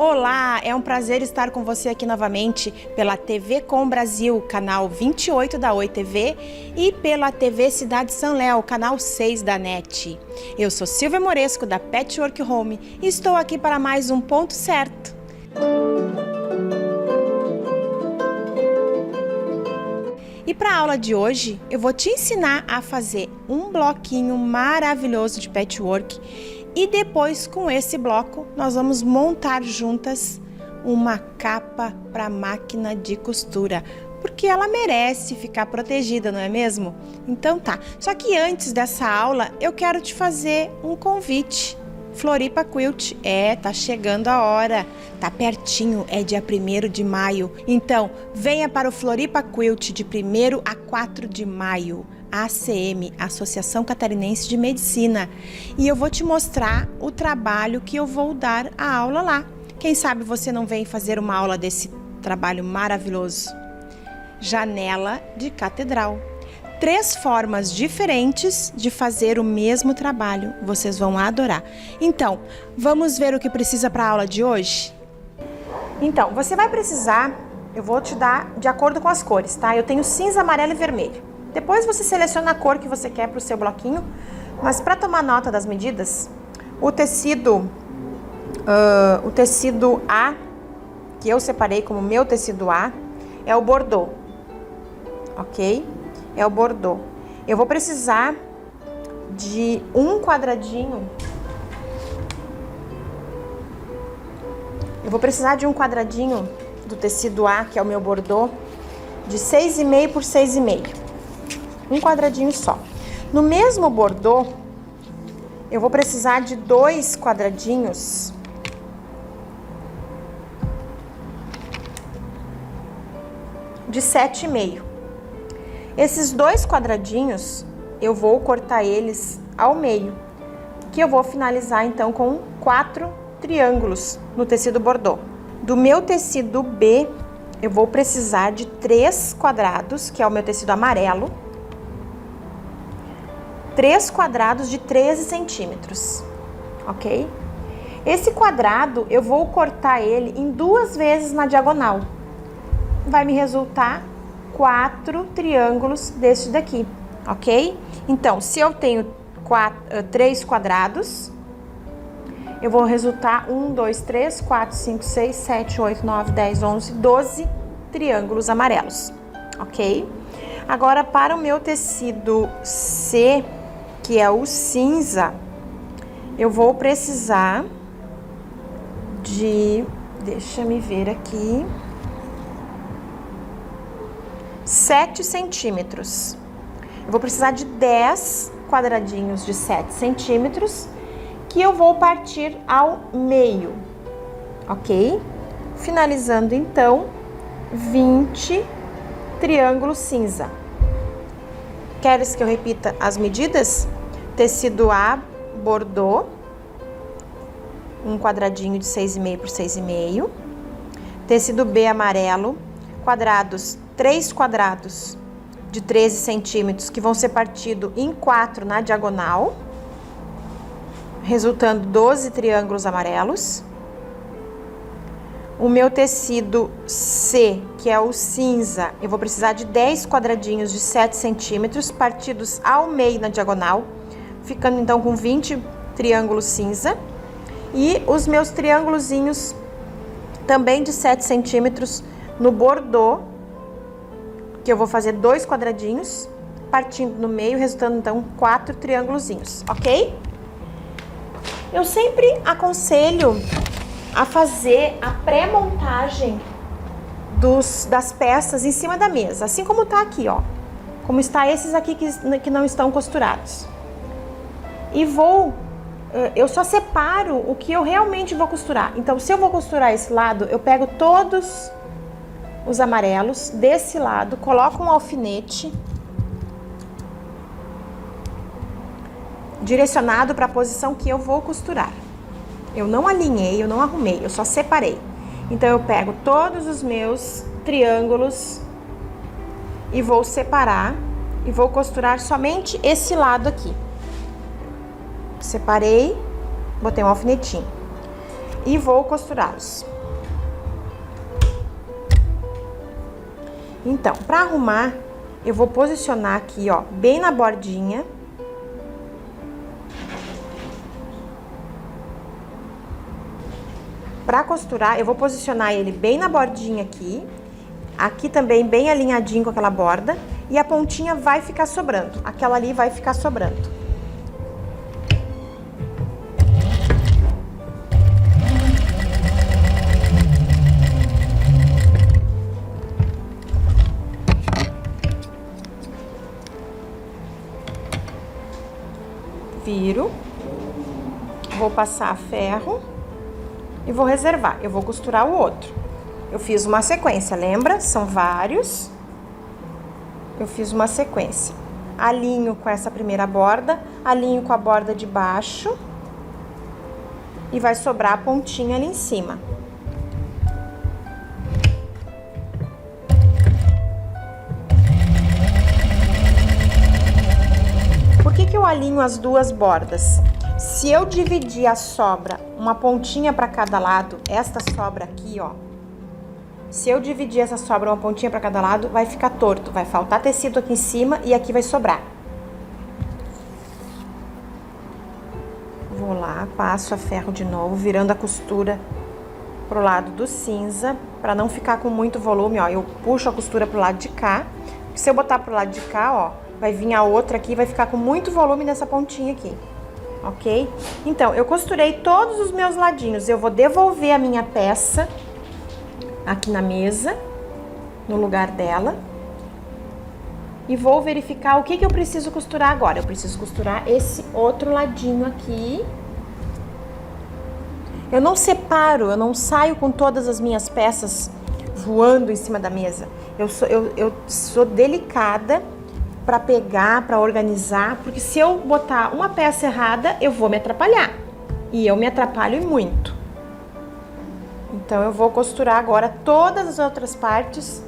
Olá, é um prazer estar com você aqui novamente pela TV Com Brasil, canal 28 da Oi TV e pela TV Cidade São Léo, canal 6 da NET. Eu sou Silvia Moresco da Patchwork Home e estou aqui para mais um Ponto Certo. E para a aula de hoje, eu vou te ensinar a fazer um bloquinho maravilhoso de patchwork e depois, com esse bloco, nós vamos montar juntas uma capa para máquina de costura, porque ela merece ficar protegida, não é mesmo? Então tá, só que antes dessa aula, eu quero te fazer um convite. Floripa Quilt, tá chegando a hora, tá pertinho, é dia 1º de maio. Então, venha para o Floripa Quilt de 1º a 4 de maio, ACM, Associação Catarinense de Medicina. E eu vou te mostrar o trabalho que eu vou dar a aula lá. Quem sabe você não vem fazer uma aula desse trabalho maravilhoso? Janela de catedral. 3 formas diferentes de fazer o mesmo trabalho. Vocês vão adorar. Então, vamos ver o que precisa para a aula de hoje? Então, você vai precisar, eu vou te dar de acordo com as cores, tá? Eu tenho cinza, amarelo e vermelho. Depois você seleciona a cor que você quer para o seu bloquinho. Mas para tomar nota das medidas, o tecido A, que eu separei como meu tecido A, é o bordô, ok? É o bordô. Eu vou precisar de um quadradinho. Eu vou precisar de um quadradinho do tecido A, que é o meu bordô, de 6,5 por 6,5. Um quadradinho só. No mesmo bordô, eu vou precisar de 2 quadradinhos de 7,5. Esses 2 quadradinhos, eu vou cortar eles ao meio, que eu vou finalizar então com 4 triângulos no tecido bordô. Do meu tecido B, eu vou precisar de 3 quadrados, que é o meu tecido amarelo, 3 quadrados de 13 centímetros, ok? Esse quadrado, eu vou cortar ele em 2 vezes na diagonal. Vai me resultar 4 triângulos deste daqui, ok? Então, se eu tenho 3 quadrados, eu vou resultar 1, 2, 3, 4, 5, 6, 7, 8, 9, 10, 11, 12 triângulos amarelos, ok? Agora, para o meu tecido C, que é o cinza, eu vou precisar de, deixa me ver aqui, 7 centímetros. Eu vou precisar de 10 quadradinhos de 7 centímetros, que eu vou partir ao meio, ok? Finalizando, então, 20 triângulos cinza. Queres que eu repita as medidas? Tecido A, bordô, um quadradinho de 6,5 por 6,5. Tecido B, amarelo, quadrados, 3 quadrados de 13 centímetros, que vão ser partidos em 4 na diagonal, resultando 12 triângulos amarelos. O meu tecido C, que é o cinza, eu vou precisar de 10 quadradinhos de 7 centímetros, partidos ao meio na diagonal, ficando então com 20 triângulos cinza. E os meus triângulozinhos também de 7 centímetros no bordô, que eu vou fazer 2 quadradinhos, partindo no meio, resultando então 4 triângulozinhos, ok? Eu sempre aconselho a fazer a pré-montagem das peças em cima da mesa, assim como tá aqui, ó. Como está esses aqui que não estão costurados. E eu só separo o que eu realmente vou costurar. Então, se eu vou costurar esse lado, eu pego todos os amarelos desse lado, coloco um alfinete direcionado para a posição que eu vou costurar. Eu não alinhei, eu não arrumei, eu só separei. Então, eu pego todos os meus triângulos e vou separar e vou costurar somente esse lado aqui. Separei, botei um alfinetinho. e vou costurá-los. Então, para arrumar, eu vou posicionar aqui, ó, bem na bordinha. Para costurar, eu vou posicionar ele bem na bordinha aqui. Aqui também bem alinhadinho com aquela borda. E a pontinha vai ficar sobrando. Aquela ali vai ficar sobrando. Viro. Vou passar ferro. E vou reservar. Eu vou costurar o outro. Eu fiz uma sequência, lembra? São vários. Eu fiz uma sequência. Alinho com essa primeira borda, alinho com a borda de baixo. E vai sobrar a pontinha ali em cima. Por que eu alinho as duas bordas? Se eu dividir a sobra, uma pontinha para cada lado, esta sobra aqui, ó. Se eu dividir essa sobra, uma pontinha para cada lado, vai ficar torto. Vai faltar tecido aqui em cima e aqui vai sobrar. Vou lá, passo a ferro de novo, virando a costura pro lado do cinza, para não ficar com muito volume, ó. Eu puxo a costura pro lado de cá. Se eu botar pro lado de cá, ó, vai vir a outra aqui, vai ficar com muito volume nessa pontinha aqui. Ok? Então, eu costurei todos os meus ladinhos. Eu vou devolver a minha peça aqui na mesa, no lugar dela. E vou verificar o que eu preciso costurar agora. Eu preciso costurar esse outro ladinho aqui. Eu não separo, eu não saio com todas as minhas peças voando em cima da mesa. Eu sou delicada para pegar, para organizar, porque se eu botar uma peça errada, eu vou me atrapalhar. E eu me atrapalho muito. Então, eu vou costurar agora todas as outras partes.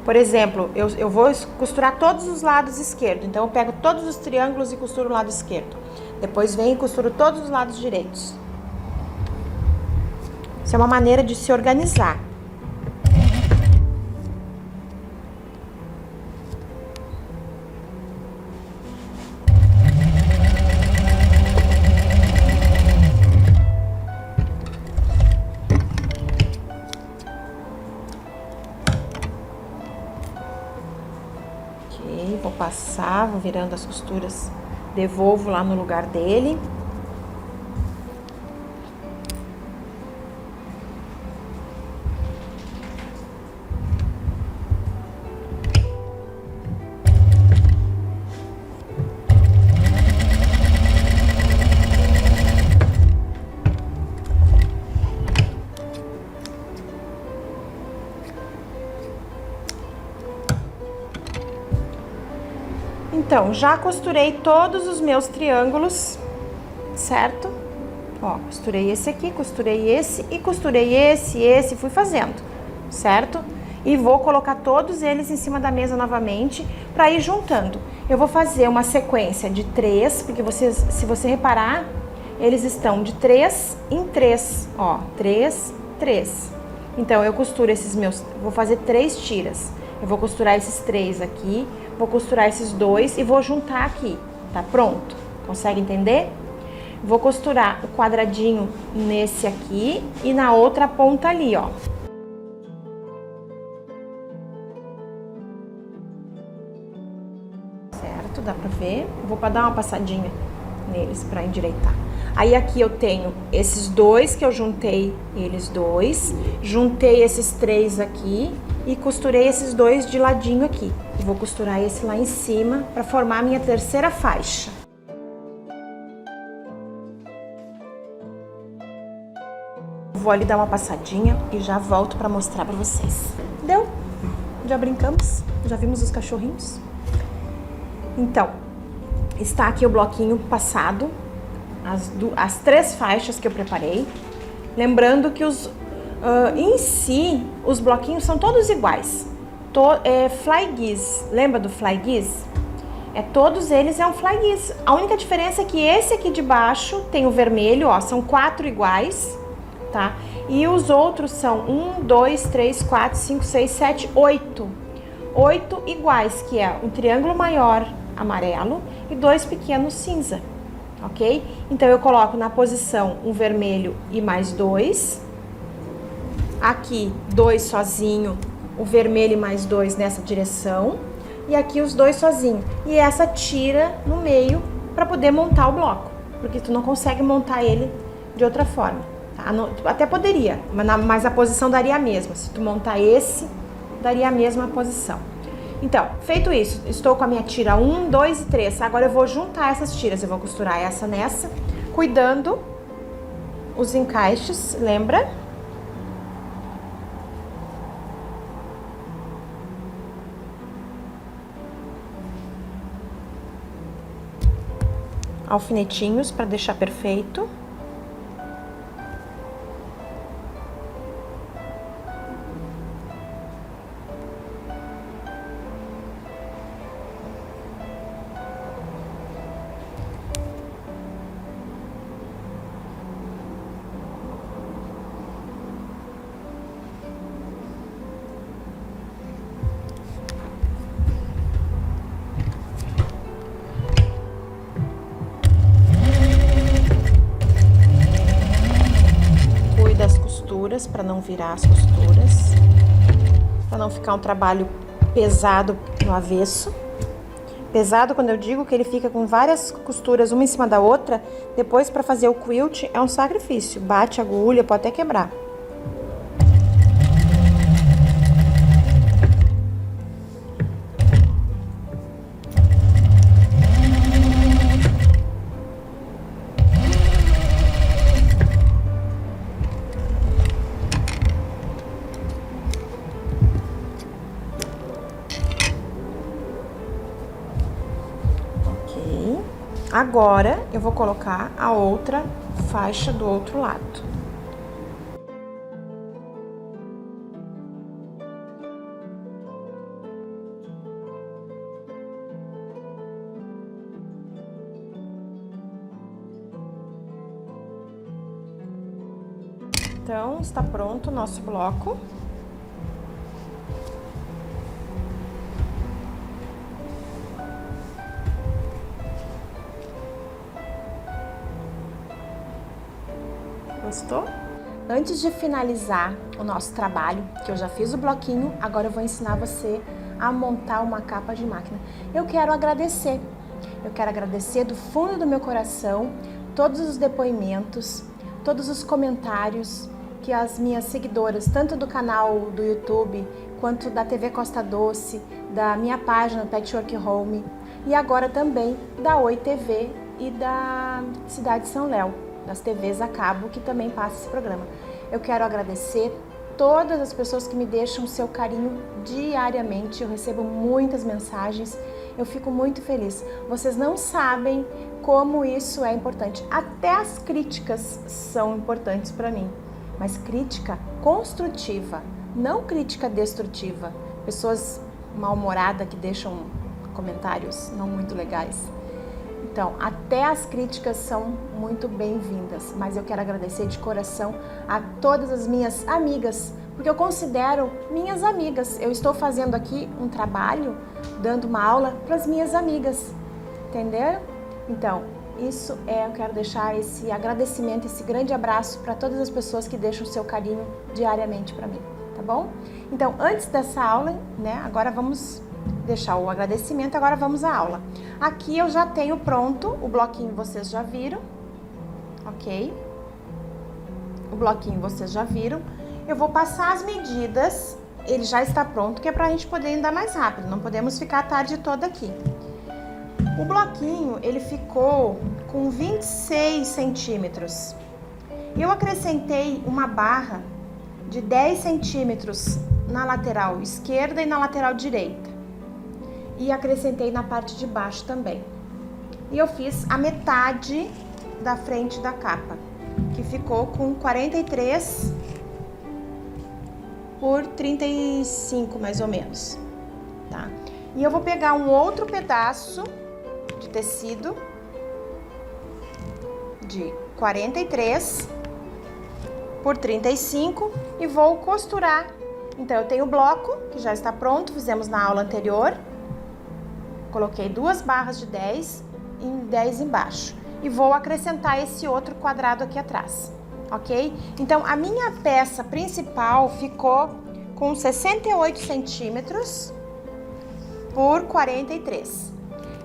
Por exemplo, eu vou costurar todos os lados esquerdos. Então, eu pego todos os triângulos e costuro o lado esquerdo. Depois venho e costuro todos os lados direitos. Isso é uma maneira de se organizar. Vou passar, vou virando as costuras, devolvo lá no lugar dele. Então, já costurei todos os meus triângulos, certo? Ó, costurei esse aqui, costurei esse e costurei esse, fui fazendo, certo? E vou colocar todos eles em cima da mesa novamente para ir juntando. Eu vou fazer uma sequência de 3, porque se você reparar, eles estão de 3 em 3, ó, 3, 3. Então, eu costuro esses meus, vou fazer 3 tiras. Eu vou costurar esses 3 aqui, vou costurar esses 2 e vou juntar aqui, tá pronto? Consegue entender? Vou costurar o quadradinho nesse aqui e na outra ponta ali, ó. Certo? Dá pra ver? Vou dar uma passadinha neles pra endireitar. Aí aqui eu tenho esses 2 que eu juntei, eles 2, juntei esses 3 aqui e costurei esses 2 de ladinho aqui. Eu vou costurar esse lá em cima para formar a minha terceira faixa. Vou ali dar uma passadinha e já volto para mostrar para vocês. Deu? Já brincamos? Já vimos os cachorrinhos? Então, está aqui o bloquinho passado, as 3 faixas que eu preparei. Lembrando que em si, os bloquinhos são todos iguais. Fly Guise, lembra do Fly Guise? Todos eles é um Fly Guise. A única diferença é que esse aqui de baixo tem o vermelho, ó, são 4 iguais. tá? E os outros são 1, 2, 3, 4, 5, 6, 7, 8. 8 iguais, que é um triângulo maior amarelo e 2 pequenos cinza, ok? Então, eu coloco na posição um vermelho e mais 2. Aqui, 2 sozinho, o vermelho e mais 2 nessa direção. E aqui os 2 sozinho. E essa tira no meio para poder montar o bloco, porque tu não consegue montar ele de outra forma, tá? Até poderia, mas a posição daria a mesma. Se tu montar esse, daria a mesma posição. Então, feito isso, estou com a minha tira 1, 2 e 3. Agora eu vou juntar essas tiras, eu vou costurar essa nessa, cuidando os encaixes, lembra? Alfinetinhos para deixar perfeito. Para não virar as costuras, para não ficar um trabalho pesado no avesso. Pesado quando eu digo que ele fica com várias costuras uma em cima da outra, depois para fazer o quilt é um sacrifício, bate a agulha, pode até quebrar. Agora, eu vou colocar a outra faixa do outro lado. Então, está pronto o nosso bloco. Gostou? Antes de finalizar o nosso trabalho, que eu já fiz o bloquinho, agora eu vou ensinar você a montar uma capa de máquina. Eu quero agradecer do fundo do meu coração todos os depoimentos, todos os comentários que as minhas seguidoras, tanto do canal do YouTube, quanto da TV Costa Doce, da minha página Patchwork Home e agora também da Oi TV e da Cidade de São Léo, das TVs a cabo que também passa esse programa. Eu quero agradecer todas as pessoas que me deixam seu carinho diariamente. Eu recebo muitas mensagens, eu fico muito feliz. Vocês não sabem como isso é importante. Até as críticas são importantes para mim, mas crítica construtiva, não crítica destrutiva. Pessoas mal-humoradas que deixam comentários não muito legais. Então, até as críticas são muito bem-vindas, mas eu quero agradecer de coração a todas as minhas amigas, porque eu considero minhas amigas. Eu estou fazendo aqui um trabalho, dando uma aula para as minhas amigas, entenderam? Então, eu quero deixar esse agradecimento, esse grande abraço para todas as pessoas que deixam o seu carinho diariamente para mim, tá bom? Então, antes dessa aula, né, agora vamos deixar o agradecimento, agora vamos à aula. Aqui eu já tenho pronto, o bloquinho vocês já viram, ok? O bloquinho vocês já viram. Eu vou passar as medidas, ele já está pronto, que é pra gente poder andar mais rápido, não podemos ficar a tarde toda aqui. O bloquinho, ele ficou com 26 centímetros. Eu acrescentei uma barra de 10 centímetros na lateral esquerda e na lateral direita. E acrescentei na parte de baixo também. E eu fiz a metade da frente da capa, que ficou com 43 por 35, mais ou menos, tá? E eu vou pegar um outro pedaço de tecido de 43 por 35 e vou costurar. Então, eu tenho o bloco, que já está pronto, fizemos na aula anterior. Coloquei 2 barras de 10 e 10 embaixo. E vou acrescentar esse outro quadrado aqui atrás, ok? Então, a minha peça principal ficou com 68 centímetros por 43.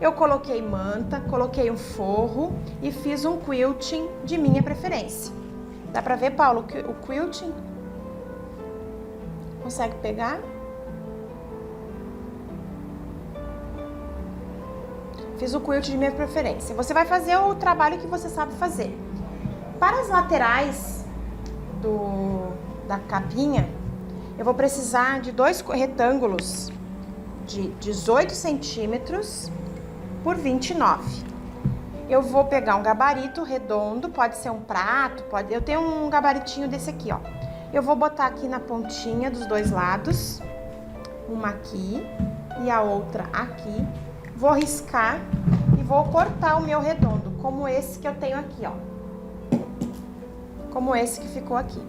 Eu coloquei manta, coloquei um forro e fiz um quilting de minha preferência. Dá pra ver, Paulo, o quilting? Consegue pegar? Fiz o quilt de minha preferência. Você vai fazer o trabalho que você sabe fazer. Para as laterais da capinha, eu vou precisar de 2 retângulos de 18 centímetros por 29. Eu vou pegar um gabarito redondo, pode ser um prato, eu tenho um gabaritinho desse aqui, ó. Eu vou botar aqui na pontinha dos 2 lados, uma aqui e a outra aqui. Vou riscar e vou cortar o meu redondo, como esse que eu tenho aqui, ó. Como esse que ficou aqui.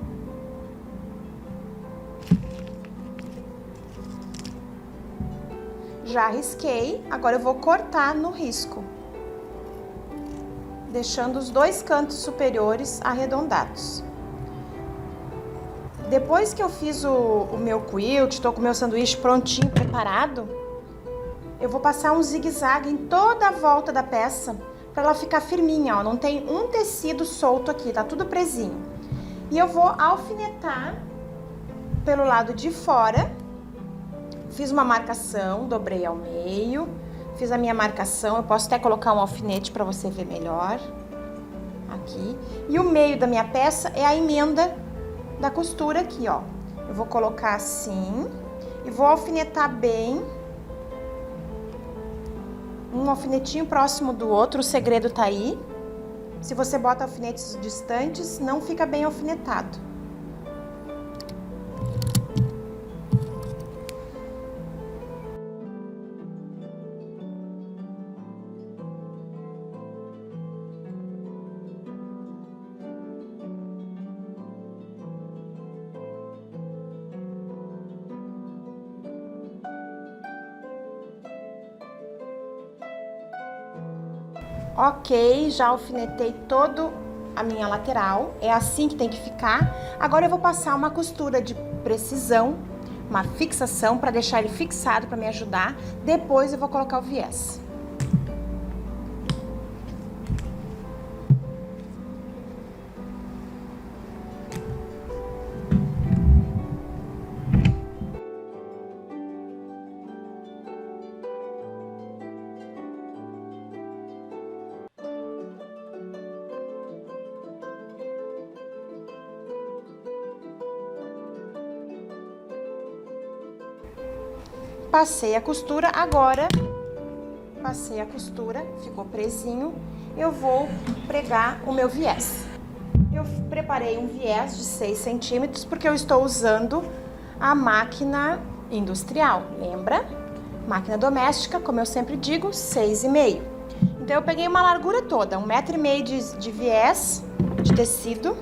Já risquei, agora eu vou cortar no risco, deixando os 2 cantos superiores arredondados. Depois que eu fiz o meu quilt, estou com o meu sanduíche prontinho, preparado, eu vou passar um zigue-zague em toda a volta da peça, para ela ficar firminha, ó. Não tem um tecido solto aqui, tá tudo presinho. E eu vou alfinetar pelo lado de fora. Fiz uma marcação, dobrei ao meio, fiz a minha marcação. Eu posso até colocar um alfinete para você ver melhor. Aqui. E o meio da minha peça é a emenda da costura aqui, ó. Eu vou colocar assim e vou alfinetar bem. Um alfinetinho próximo do outro, o segredo tá aí. Se você bota alfinetes distantes, não fica bem alfinetado. Ok, já alfinetei todo a minha lateral, é assim que tem que ficar. Agora eu vou passar uma costura de precisão, uma fixação para deixar ele fixado para me ajudar. Depois eu vou colocar o viés. Passei a costura, agora passei a costura, ficou presinho, eu vou pregar o meu viés. Eu preparei um viés de 6 centímetros porque eu estou usando a máquina industrial, lembra? Máquina doméstica, como eu sempre digo, 6,5. Então eu peguei uma largura toda, 1,5 m de viés de tecido.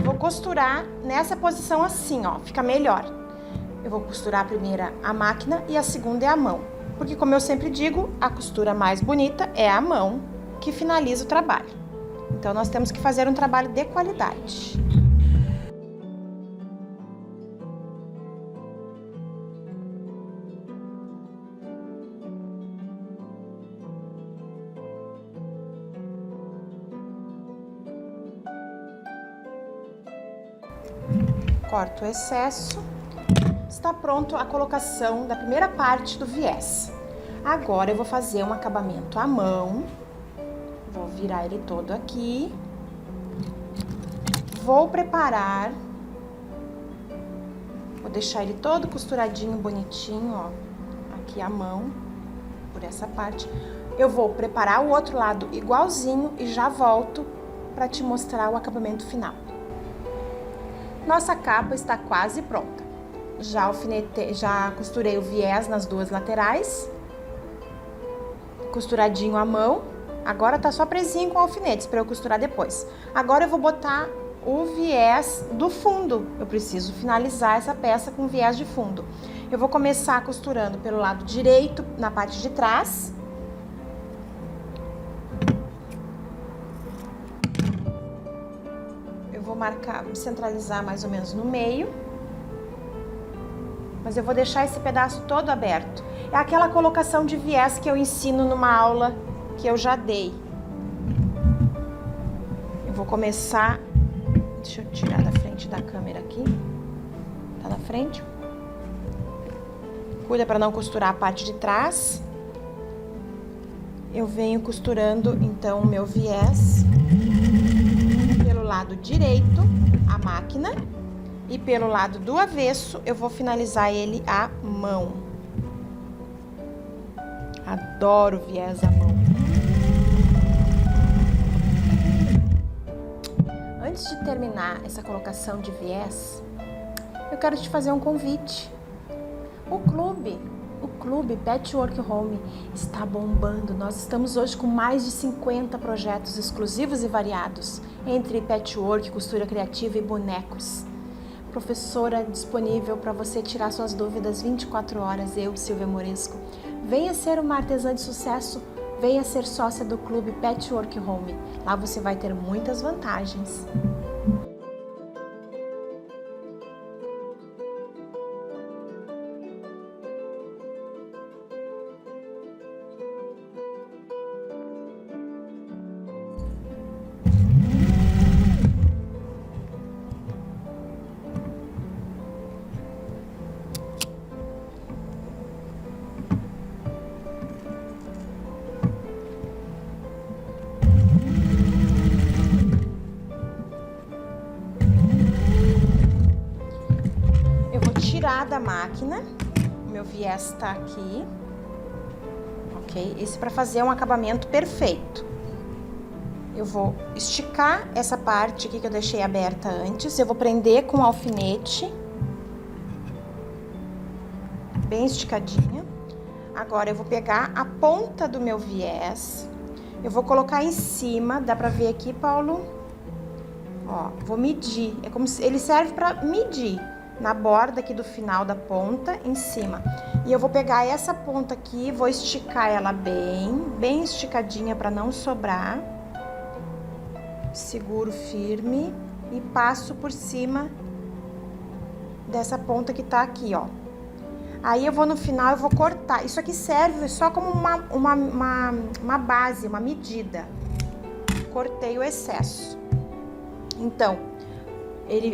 Vou costurar nessa posição assim, ó, fica melhor. Eu vou costurar a primeira a máquina e a segunda é a mão. Porque, como eu sempre digo, a costura mais bonita é a mão que finaliza o trabalho. Então, nós temos que fazer um trabalho de qualidade. Corto o excesso. Está pronto a colocação da primeira parte do viés. Agora eu vou fazer um acabamento à mão. Vou virar ele todo aqui. Vou preparar. Vou deixar ele todo costuradinho, bonitinho, ó. Aqui à mão, por essa parte. Eu vou preparar o outro lado igualzinho e já volto para te mostrar o acabamento final. Nossa capa está quase pronta. Já costurei o viés nas 2 laterais, costuradinho à mão. Agora tá só presinho com alfinetes para eu costurar depois. Agora eu vou botar o viés do fundo. Eu preciso finalizar essa peça com viés de fundo. Eu vou começar costurando pelo lado direito, na parte de trás. Eu vou marcar, centralizar mais ou menos no meio. Mas eu vou deixar esse pedaço todo aberto. É aquela colocação de viés que eu ensino numa aula que eu já dei. Eu vou começar... Deixa eu tirar da frente da câmera aqui. Tá na frente? Cuida para não costurar a parte de trás. Eu venho costurando, então, o meu viés pelo lado direito, a máquina. E pelo lado do avesso, eu vou finalizar ele à mão. Adoro viés à mão. Antes de terminar essa colocação de viés, eu quero te fazer um convite. O Clube Patchwork Home está bombando. Nós estamos hoje com mais de 50 projetos exclusivos e variados, entre patchwork, costura criativa e bonecos. Professora disponível para você tirar suas dúvidas 24 horas, eu, Silvia Moresco. Venha ser uma artesã de sucesso, venha ser sócia do Clube Patchwork Home. Lá você vai ter muitas vantagens. Da máquina, o meu viés tá aqui, ok? Esse para fazer um acabamento perfeito. Eu vou esticar essa parte aqui que eu deixei aberta antes, eu vou prender com alfinete, bem esticadinha. Agora eu vou pegar a ponta do meu viés, eu vou colocar em cima, dá pra ver aqui, Paulo? Ó, vou medir, é como se ele serve para medir. Na borda aqui do final da ponta, em cima. E eu vou pegar essa ponta aqui, vou esticar ela bem esticadinha para não sobrar. Seguro firme e passo por cima dessa ponta que tá aqui, ó. Aí eu vou no final, eu vou cortar. Isso aqui serve só como uma base, uma medida. Cortei o excesso. Então,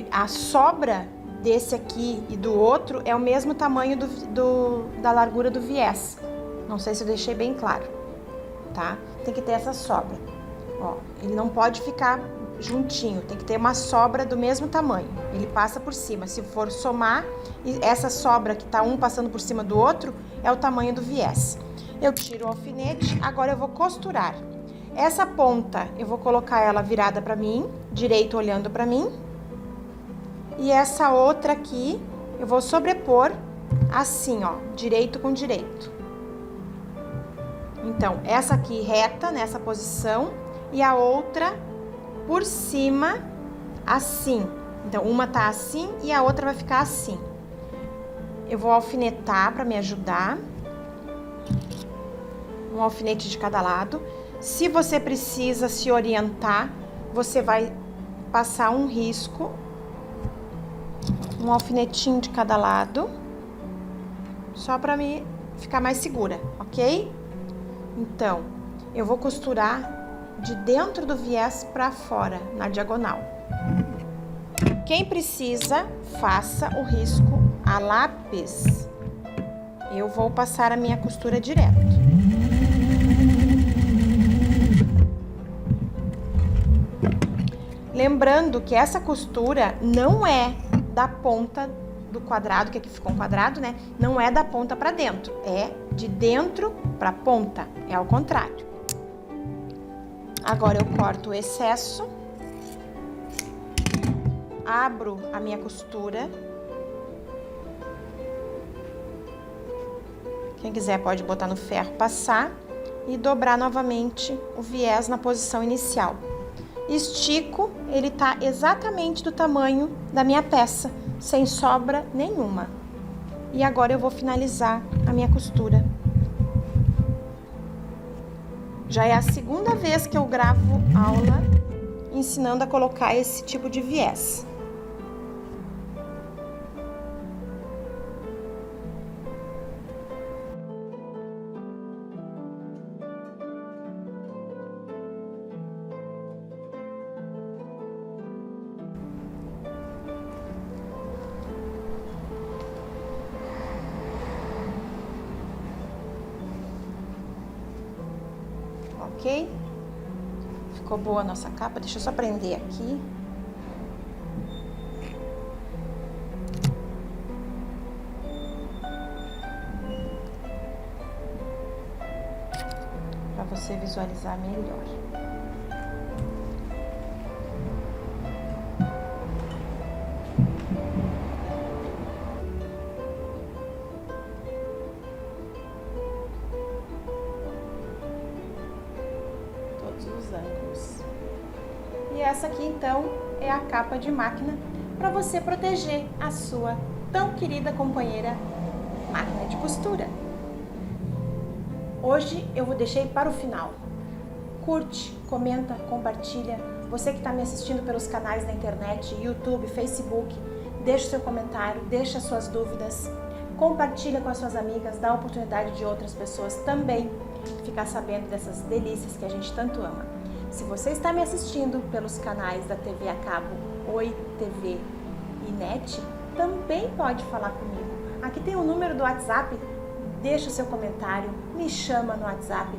a sobra desse aqui e do outro é o mesmo tamanho da largura do viés. Não sei se eu deixei bem claro, tá? Tem que ter essa sobra. Ó, ele não pode ficar juntinho, tem que ter uma sobra do mesmo tamanho. Ele passa por cima. Se for somar, essa sobra que tá um passando por cima do outro é o tamanho do viés. Eu tiro o alfinete, agora eu vou costurar. Essa ponta, eu vou colocar ela virada pra mim, direito olhando pra mim. E essa outra aqui, eu vou sobrepor assim, ó, direito com direito. Então, essa aqui reta, nessa posição, e a outra por cima, assim. Então, uma tá assim e a outra vai ficar assim. Eu vou alfinetar para me ajudar. Um alfinete de cada lado. Se você precisa se orientar, você vai passar um risco, um alfinetinho de cada lado, só para me ficar mais segura, ok? Então, eu vou costurar de dentro do viés para fora, na diagonal. Quem precisa, faça o risco a lápis. Eu vou passar a minha costura direto. Lembrando que essa costura não é da ponta do quadrado, que aqui ficou um quadrado, né? Não é da ponta para dentro, é de dentro para ponta, é ao contrário. Agora eu corto o excesso, abro a minha costura. Quem quiser pode botar no ferro, passar e dobrar novamente o viés na posição inicial. estico, ele tá exatamente do tamanho da minha peça, sem sobra nenhuma. E agora eu vou finalizar a minha costura. Já é a segunda vez que eu gravo aula ensinando a colocar esse tipo de viés. Ok? Ficou boa a nossa capa. Deixa eu só prender aqui. Para você visualizar melhor. Os ângulos. E essa aqui então é a capa de máquina para você proteger a sua tão querida companheira máquina de costura. Hoje eu vou deixar para o final. Curte, comenta, compartilha. Você que está me assistindo pelos canais da internet, YouTube, Facebook, deixa o seu comentário, deixa suas dúvidas, compartilha com as suas amigas, dá a oportunidade de outras pessoas também ficar sabendo dessas delícias que a gente tanto ama. Se você está me assistindo pelos canais da TV a cabo, Oi TV e NET, também pode falar comigo. Aqui tem o número do WhatsApp, deixa o seu comentário, me chama no WhatsApp.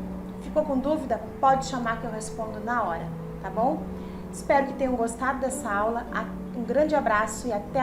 Ficou com dúvida? Pode chamar que eu respondo na hora, tá bom? Espero que tenham gostado dessa aula. Um grande abraço e até a próxima.